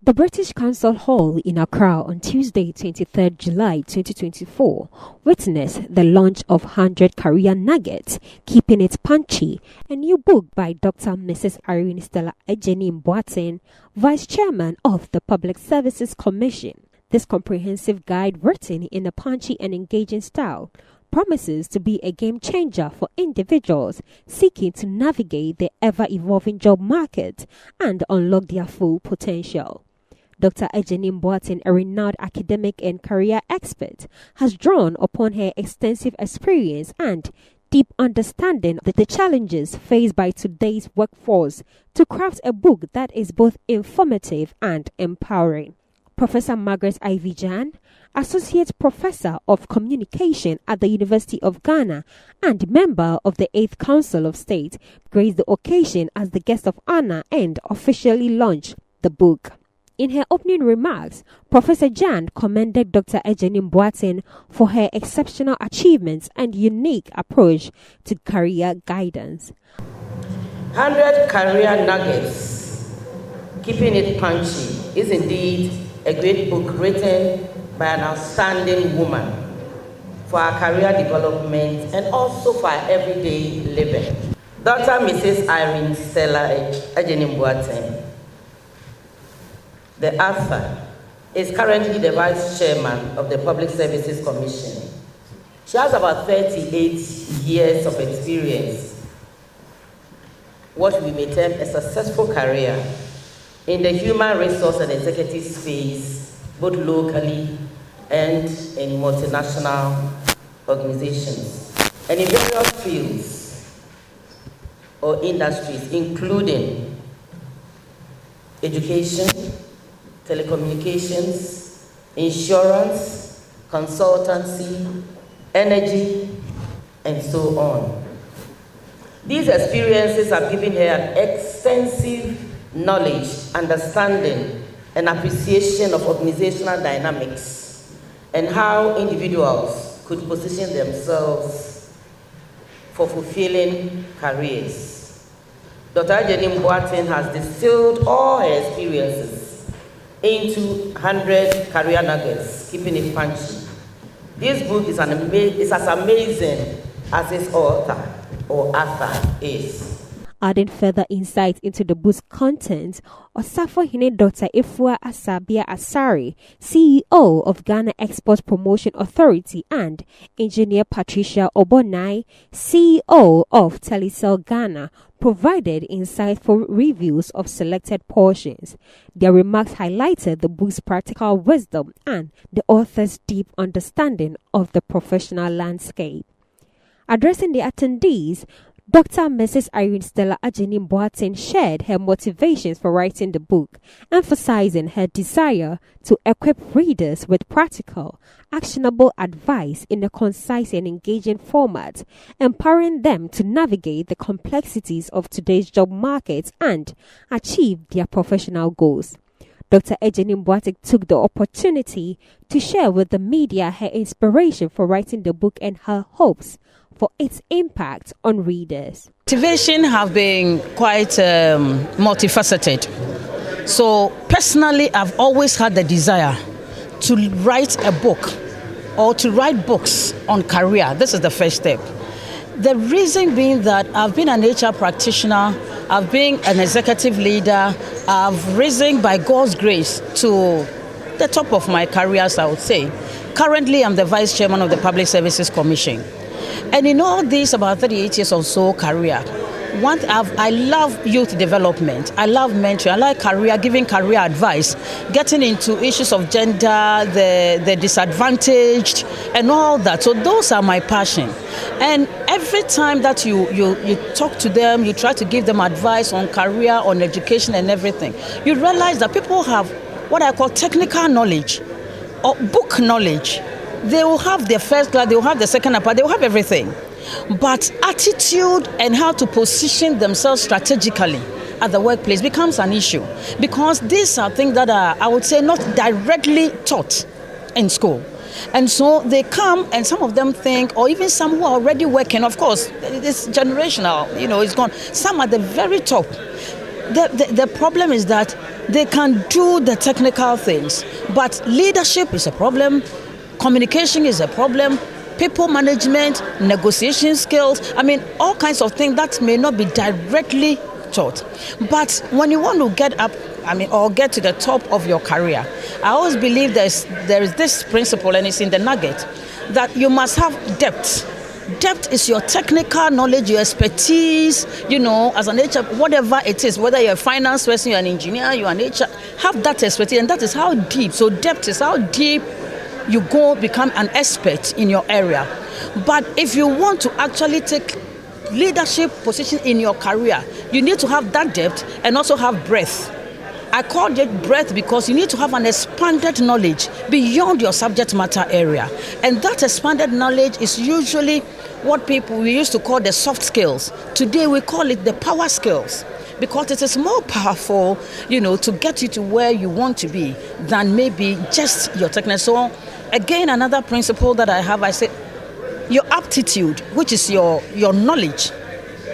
The British Council Hall in Accra on Tuesday, 23rd July 2024, witnessed the launch of 100 Career Nuggets, Keeping It Punchy, a new book by Dr. Mrs. Irene Agyenim-Boateng, Vice Chairman of the Public Services Commission. This comprehensive guide, written in a punchy and engaging style, promises to be a game changer for individuals seeking to navigate the ever-evolving job market and unlock their full potential. Dr. Agyenim-Boateng, a renowned academic and career expert, has drawn upon her extensive experience and deep understanding of the challenges faced by today's workforce to craft a book that is both informative and empowering. Professor Margaret Ivy Jan, Associate Professor of Communication at the University of Ghana and member of the 8th Council of State, graced the occasion as the guest of honor and officially launched the book. In her opening remarks, Professor Jan commended Dr. Agyenim-Boateng for her exceptional achievements and unique approach to career guidance. 100 Career Nuggets, Keeping It Punchy, is indeed a great book written by an outstanding woman for our career development and also for our everyday living. Dr. Mrs. Irene Agyenim-Boateng, the author, is currently the Vice Chairman of the Public Services Commission. She has about 38 years of experience, what we may term a successful career in the human resource and executive space, both locally and in multinational organizations, and in various fields or industries, including education, telecommunications, insurance, consultancy, energy, and so on. These experiences have given her an extensive knowledge, understanding, and appreciation of organizational dynamics and how individuals could position themselves for fulfilling careers. Dr. Agyenim-Boateng has distilled all her experiences into 100 Career Nuggets, Keeping It Punchy. This book is as amazing as its author is. Adding further insight into the book's content, Osafohene Dr. Efua Asabia Asari, CEO of Ghana Export Promotion Authority, and Engineer Patricia Obonai, CEO of Telecel Ghana, provided insightful reviews of selected portions. Their remarks highlighted the book's practical wisdom and the author's deep understanding of the professional landscape. Addressing the attendees, Dr. Mrs. Irene Agyenim-Boateng shared her motivations for writing the book, emphasizing her desire to equip readers with practical, actionable advice in a concise and engaging format, empowering them to navigate the complexities of today's job market and achieve their professional goals. Dr. Agyenim-Boateng took the opportunity to share with the media her inspiration for writing the book and her hopes for its impact on readers. Motivation have been quite multifaceted. So personally, I've always had the desire to write a book or to write books on career. This is the first step. The reason being that I've been an HR practitioner, I've been an executive leader, I've risen by God's grace to the top of my careers, I would say. Currently, I'm the Vice Chairman of the Public Services Commission. And in all this, about 38 years or so career, I love youth development, I love mentoring, I like career, giving career advice, getting into issues of gender, the disadvantaged, and all that. So those are my passion. And every time that you talk to them, you try to give them advice on career, on education and everything, you realize that people have what I call technical knowledge or book knowledge. They will have their first class, they will have the second part, they will have everything. But attitude and how to position themselves strategically at the workplace becomes an issue, because these are things that are, I would say, not directly taught in school. And so they come, and some of them think, or even some who are already working, of course, it's generational, it's gone. Some at the very top. The problem is that They can do the technical things, but leadership is a problem, communication is a problem, people management, negotiation skills, all kinds of things that may not be directly taught. But when you want to get up, or get to the top of your career, I always believe there is this principle, and it's in the nugget, that you must have depth. Depth is your technical knowledge, your expertise, as an HR, whatever it is, whether you're a finance person, you're an engineer, you're an HR, have that expertise, and that is how deep. So depth is how deep you go become an expert in your area. But if you want to actually take leadership position in your career, you need to have that depth and also have breadth. I call it breadth because you need to have an expanded knowledge beyond your subject matter area. And that expanded knowledge is usually what we used to call the soft skills. Today we call it the power skills, because it is more powerful, to get you to where you want to be than maybe just your technical. So again, another principle that I have, I say your aptitude, which is your knowledge,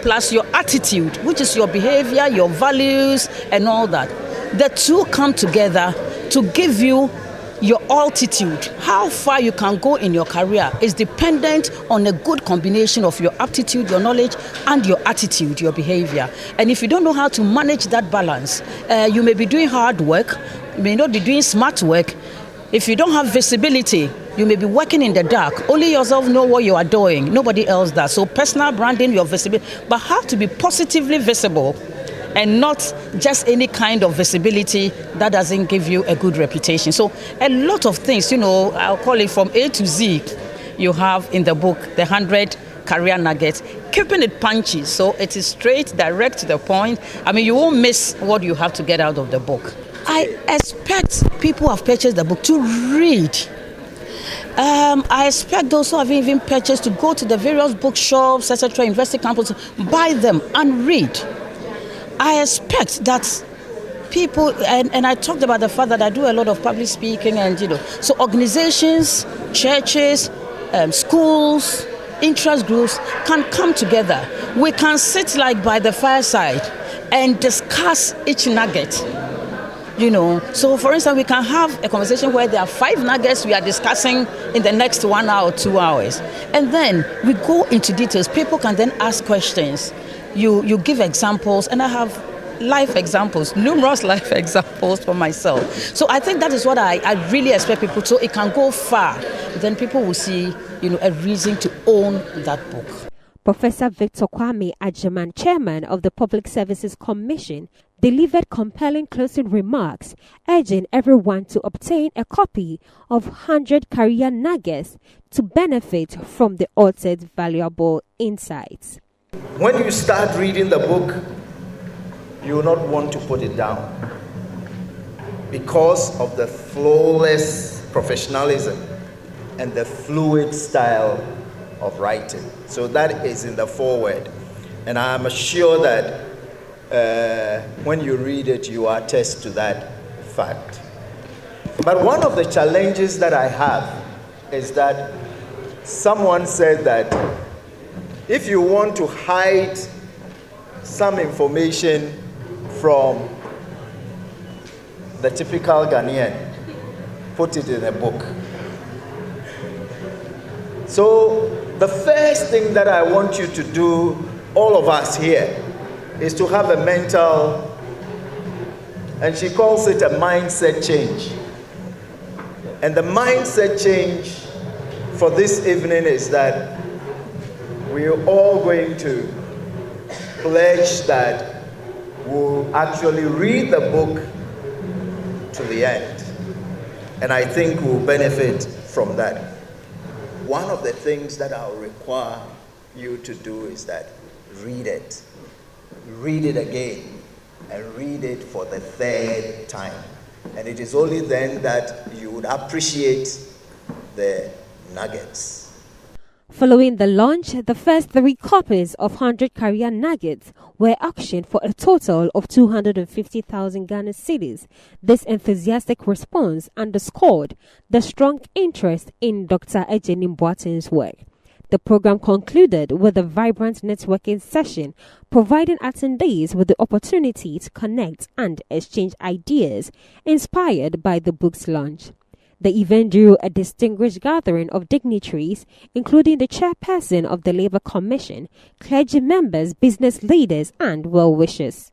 plus your attitude, which is your behavior, your values, and all that. The two come together to give you your altitude. How far you can go in your career is dependent on a good combination of your aptitude, your knowledge, and your attitude, your behavior. And if you don't know how to manage that balance, you may be doing hard work, you may not be doing smart work. If you don't have visibility, you may be working in the dark. Only yourself know what you are doing. Nobody else does. So personal branding, your visibility, but have to be positively visible and not just any kind of visibility that doesn't give you a good reputation. So a lot of things, I'll call it from A to Z, you have in the book, the 100 career nuggets, keeping it punchy. So it is straight, direct to the point. You won't miss what you have to get out of the book. I expect people who have purchased the book to read. I expect those who have even purchased to go to the various bookshops, etc., university campuses, buy them and read. I expect that people, and I talked about the fact that I do a lot of public speaking, and so organizations, churches, schools, interest groups can come together. We can sit like by the fireside and discuss each nugget. So for instance, we can have a conversation where there are 5 nuggets we are discussing in the next 1 hour or 2 hours. And then we go into details. People can then ask questions. You give examples, and I have life examples, numerous life examples for myself. So I think that is what I really expect people to, so it can go far. Then people will see, a reason to own that book. Professor Victor Kwame Agyeman, chairman of the Public Services Commission, delivered compelling closing remarks, urging everyone to obtain a copy of 100 Career Nuggets to benefit from the author's valuable insights. When you start reading the book, you will not want to put it down because of the flawless professionalism and the fluid style of writing. So that is in the foreword. And I'm sure that when you read it, you attest to that fact. But one of the challenges that I have is that someone said that if you want to hide some information from the typical Ghanaian, put it in a book. So the first thing that I want you to do, all of us here, is to have a mental, and she calls it a mindset change. And the mindset change for this evening is that we're all going to pledge that we'll actually read the book to the end. And I think we'll benefit from that. One of the things that I'll require you to do is that read it again, and read it for the 3rd time. And it is only then that you would appreciate the nuggets. Following the launch, the first 3 copies of 100 Career Nuggets were auctioned for a total of 250,000 Ghana cedis. This enthusiastic response underscored the strong interest in Dr. Agyenim-Boateng's work. The program concluded with a vibrant networking session, providing attendees with the opportunity to connect and exchange ideas inspired by the book's launch. The event drew a distinguished gathering of dignitaries, including the chairperson of the Labour Commission, clergy members, business leaders, and well-wishers.